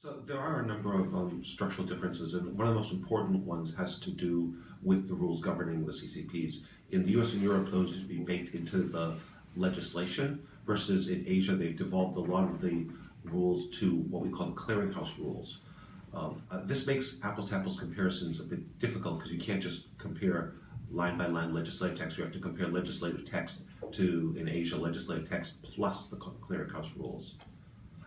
So there are a number of structural differences, and one of the most important ones has to do with the rules governing the CCPs. In the US and Europe, those used to be baked into the legislation, versus in Asia, they've devolved a lot of the rules to what we call the clearinghouse rules. This makes apples-to-apples comparisons a bit difficult because you can't just compare line-by-line legislative text. You have to compare legislative text to, in Asia, legislative text plus the clearinghouse rules.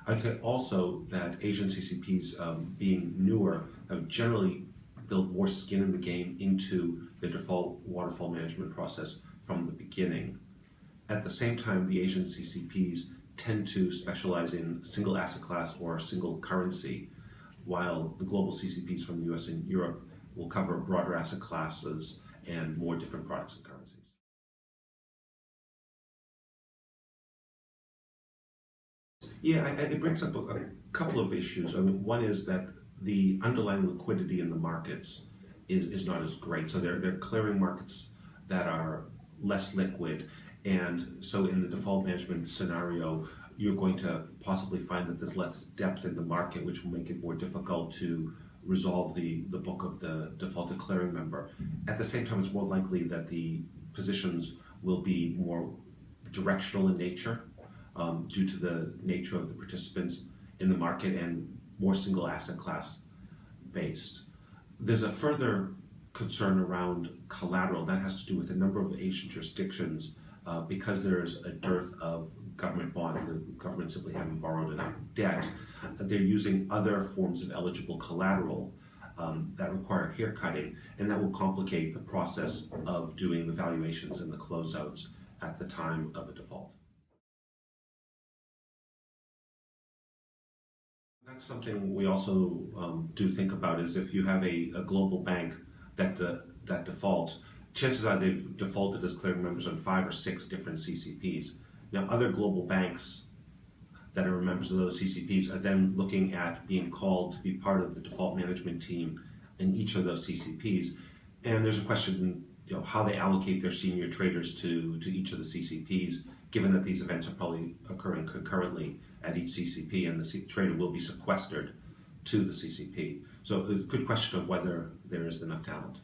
I'd say also that Asian CCPs, being newer, have generally built more skin in the game into the default waterfall management process from the beginning. At the same time, the Asian CCPs tend to specialize in single asset class or single currency, while the global CCPs from the US and Europe will cover broader asset classes and more different products and currencies. Yeah, it brings up a couple of issues. I mean, one is that the underlying liquidity in the markets is not as great. So they're clearing markets that are less liquid. And so in the default management scenario, you're going to possibly find that there's less depth in the market, which will make it more difficult to resolve the book of the defaulted clearing member. At the same time, it's more likely that the positions will be more directional in nature, due to the nature of the participants in the market and more single asset class based. There's a further concern around collateral that has to do with a number of Asian jurisdictions, because there's a dearth of government bonds. The government simply haven't borrowed enough debt. They're using other forms of eligible collateral that require haircutting, and that will complicate the process of doing the valuations and the closeouts at the time of a default. That's something we also do think about, is if you have a global bank that defaults, chances are they've defaulted as clearing members on 5 or 6 different CCPs. Now, other global banks that are members of those CCPs are then looking at being called to be part of the default management team in each of those CCPs. And there's a question, how they allocate their senior traders to each of the CCPs, given that these events are probably occurring concurrently at each CCP, and the trader will be sequestered to the CCP. So it's a good question of whether there is enough talent.